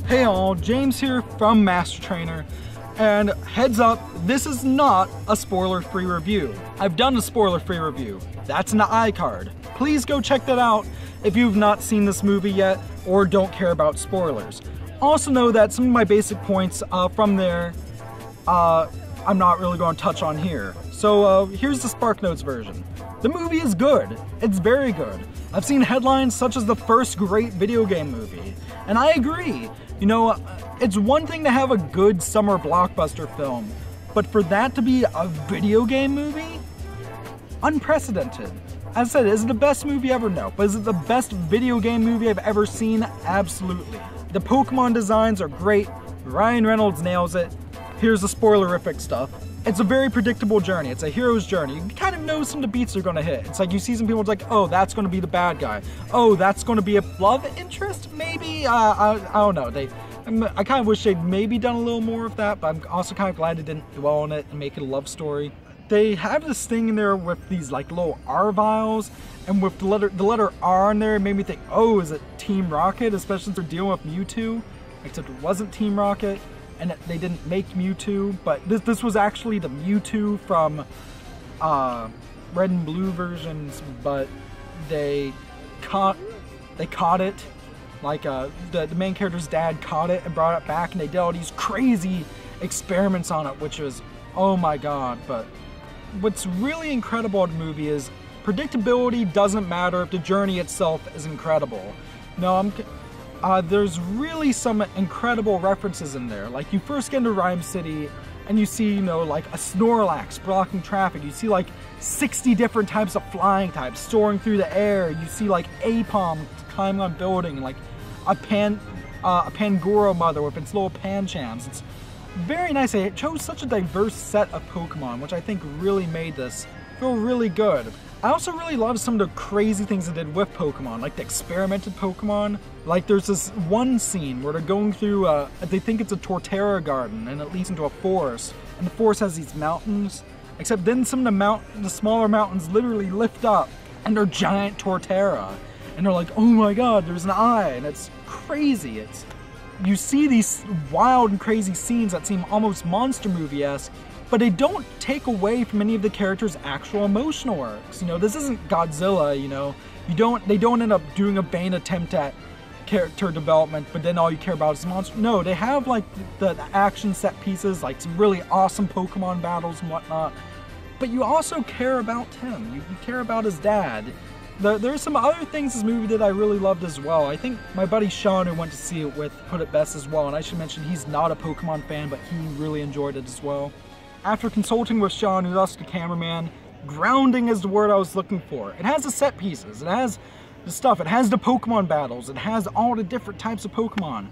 Hey all, James here from Master Trainer, and heads up, this is not a spoiler-free review. I've done a spoiler-free review. That's an iCard. Please go check that out if you've not seen this movie yet or don't care about spoilers. Also know that some of my basic points from there, I'm not really going to touch on here. So here's the SparkNotes version. The movie is good. It's very good. I've seen headlines such as the first great video game movie, and I agree. You know, it's one thing to have a good summer blockbuster film, but for that to be a video game movie? Unprecedented. As I said, is it the best movie ever? No. But is it the best video game movie I've ever seen? Absolutely. The Pokemon designs are great. Ryan Reynolds nails it. Here's the spoilerific stuff. It's a very predictable journey. It's a hero's journey. You kind of know some of the beats are gonna hit. It's like you see some people, it's like, oh, that's gonna be the bad guy. Oh, that's gonna be a love interest, maybe? I don't know. I kind of wish they'd maybe done a little more of that, but I'm also kind of glad they didn't dwell on it and make it a love story. They have this thing in there with these like little R vials, and with the letter R in there, it made me think, oh, is it Team Rocket? Especially since they're dealing with Mewtwo, except it wasn't Team Rocket. And they didn't make Mewtwo, but this was actually the Mewtwo from Red and Blue versions, but they caught it, like the main character's dad caught it and brought it back, and they did all these crazy experiments on it, which was, oh my god. But what's really incredible in the movie is predictability doesn't matter if the journey itself is incredible. No, there's really some incredible references in there. Like, you first get into Rhyme City and you see, you know, like a Snorlax blocking traffic. You see like 60 different types of flying types soaring through the air. You see like Apom climbing on building, like a Pangoro mother with its little Panchams. It's very nice. It chose such a diverse set of Pokemon, which I think really made this feel really good. I also really love some of the crazy things they did with Pokemon, like the experimented Pokemon. Like, there's this one scene where they're going through, they think it's a Torterra garden, and it leads into a forest. And the forest has these mountains, except then some of the smaller mountains literally lift up, and they're giant Torterra. And they're like, oh my god, there's an eye, and it's crazy. You see these wild and crazy scenes that seem almost monster movie-esque, but they don't take away from any of the characters' actual emotional arcs. You know, this isn't Godzilla, you know. They don't end up doing a vain attempt at character development, but then all you care about is the monster. No, they have like the action set pieces, like some really awesome Pokemon battles and whatnot. But you also care about him. You care about his dad. There's some other things in this movie that I really loved as well. I think my buddy Sean, who went to see it with, put it best as well. And I should mention, he's not a Pokemon fan, but he really enjoyed it as well. After consulting with Sean, who's also the cameraman, grounding is the word I was looking for. It has the set pieces, it has the stuff, it has the Pokemon battles, it has all the different types of Pokemon,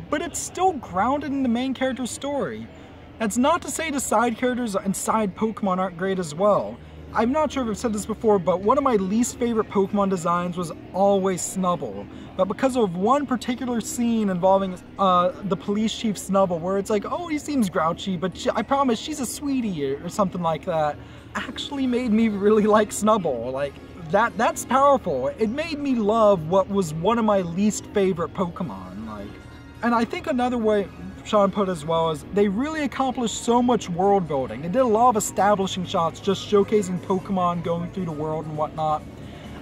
but it's still grounded in the main character's story. That's not to say the side characters and side Pokemon aren't great as well. I'm not sure if I've said this before, but one of my least favorite Pokemon designs was always Snubbull. But because of one particular scene involving the police chief Snubbull, where it's like, oh, he seems grouchy, but I promise she's a sweetie, or something like that, actually made me really like Snubbull. Like, that's powerful. It made me love what was one of my least favorite Pokemon. Like, and I think another way Sean put as well is they really accomplished so much world building. They did a lot of establishing shots, just showcasing Pokemon going through the world and whatnot.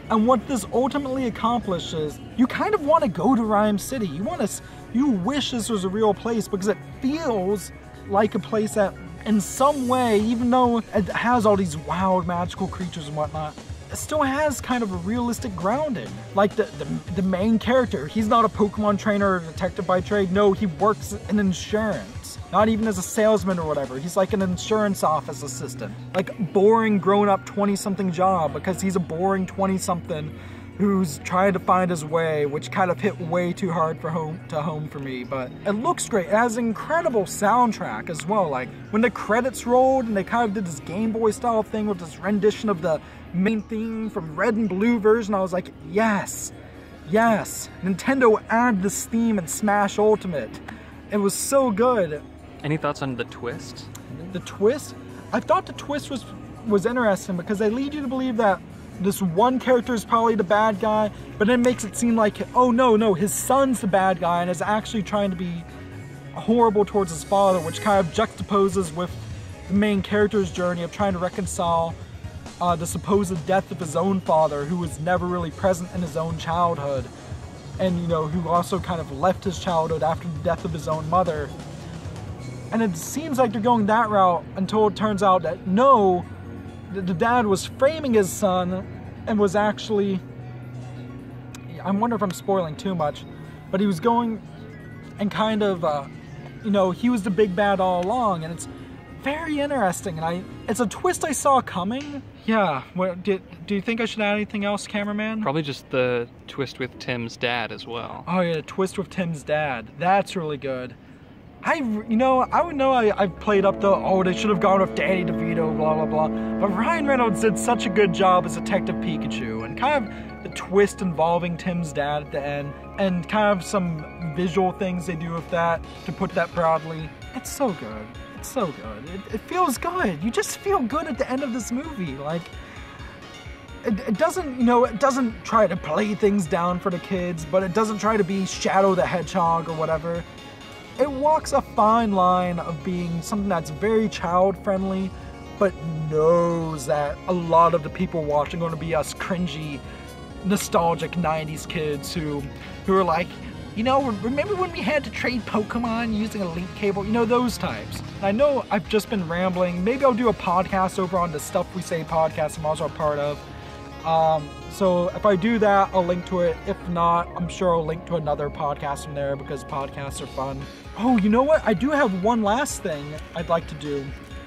And what this ultimately accomplishes, you kind of want to go to Rhyme City. You wish this was a real place, because it feels like a place that in some way, even though it has all these wild magical creatures and whatnot, it still has kind of a realistic grounding. Like the main character, he's not a Pokemon trainer or detective by trade. No, he works in insurance. Not even as a salesman or whatever. He's like an insurance office assistant. Like, boring grown-up 20-something job, because he's a boring 20-something who's trying to find his way, which kind of hit way too hard for home for me. But it looks great. It has an incredible soundtrack as well. Like, when the credits rolled and they kind of did this Game Boy style thing with this rendition of the main theme from Red and Blue version, I was like, yes, yes. Nintendo add this theme in Smash Ultimate. It was so good. Any thoughts on the twist? The twist? I thought the twist was interesting, because they lead you to believe that this one character is probably the bad guy, but it makes it seem like, oh no, his son's the bad guy and is actually trying to be horrible towards his father, which kind of juxtaposes with the main character's journey of trying to reconcile the supposed death of his own father, who was never really present in his own childhood, and who also kind of left his childhood after the death of his own mother. And it seems like they're going that route until it turns out that no, the dad was framing his son and was actually, I wonder if I'm spoiling too much, but he was going and kind of, he was the big bad all along, and it's very interesting, and it's a twist I saw coming. Yeah, do you think I should add anything else, cameraman? Probably just the twist with Tim's dad as well. Oh yeah, the twist with Tim's dad. That's really good. I've played up the, they should have gone with Danny DeVito, blah, blah, blah. But Ryan Reynolds did such a good job as Detective Pikachu, and kind of the twist involving Tim's dad at the end, and kind of some visual things they do with that, to put that proudly. It's so good. It's so good. It feels good. You just feel good at the end of this movie. Like, it doesn't, it doesn't try to play things down for the kids, but it doesn't try to be Shadow the Hedgehog or whatever. It walks a fine line of being something that's very child-friendly, but knows that a lot of the people watching are going to be us cringy, nostalgic 90s kids who are like, remember when we had to trade Pokemon using a link cable? Those types. I know I've just been rambling. Maybe I'll do a podcast over on the Stuff We Say podcast I'm also a part of. So if I do that, I'll link to it. If not, I'm sure I'll link to another podcast from there, because podcasts are fun. Oh, you know what? I do have one last thing I'd like to do.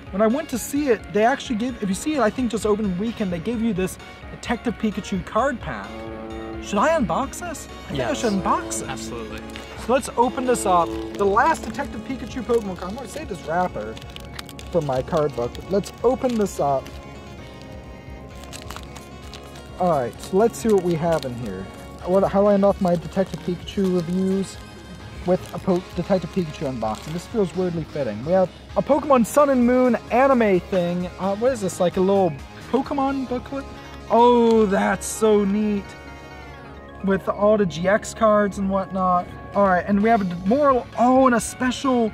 When I went to see it, they actually gave, if you see it, I think just opening weekend, they gave you this Detective Pikachu card pack. Should I unbox this? I think I should unbox this. Absolutely. So let's open this up. The last Detective Pikachu Pokemon card. I'm going to save this wrapper from my card book. Let's open this up. Alright, so let's see what we have in here. How I end off my Detective Pikachu reviews with a Detective Pikachu unboxing. This feels weirdly fitting. We have a Pokemon Sun and Moon anime thing. What is this, like a little Pokemon booklet? Oh, that's so neat. With all the GX cards and whatnot. Alright, and we have and a special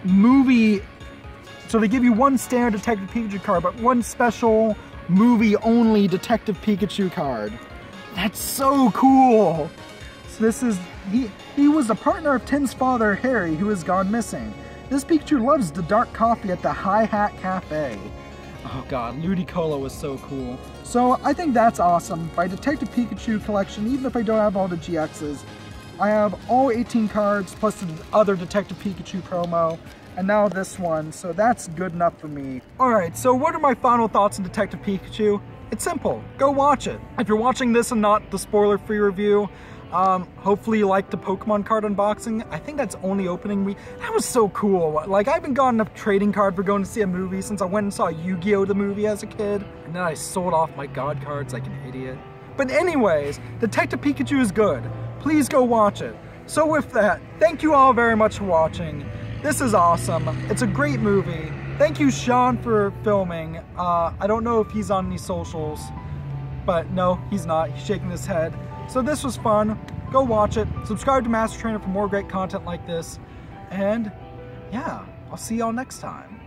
movie. So they give you one standard Detective Pikachu card, but one special movie-only Detective Pikachu card. That's so cool! So this is, he was a partner of Tim's father, Harry, who has gone missing. This Pikachu loves the dark coffee at the Hi Hat Cafe. Oh god, Ludicolo was so cool. So I think that's awesome. My Detective Pikachu collection, even if I don't have all the GXs, I have all 18 cards plus the other Detective Pikachu promo, and now this one, so that's good enough for me. Alright, so what are my final thoughts on Detective Pikachu? It's simple, go watch it. If you're watching this and not the spoiler-free review, hopefully you liked the Pokemon card unboxing. I think that's only opening week. That was so cool. Like, I haven't gotten a trading card for going to see a movie since I went and saw Yu-Gi-Oh! The movie as a kid, and then I sold off my God cards like an idiot. But anyways, Detective Pikachu is good. Please go watch it. So with that, thank you all very much for watching. This is awesome. It's a great movie. Thank you, Sean, for filming. I don't know if he's on any socials, but no, he's not. He's shaking his head. So this was fun. Go watch it. Subscribe to Master Trainer for more great content like this. And yeah, I'll see y'all next time.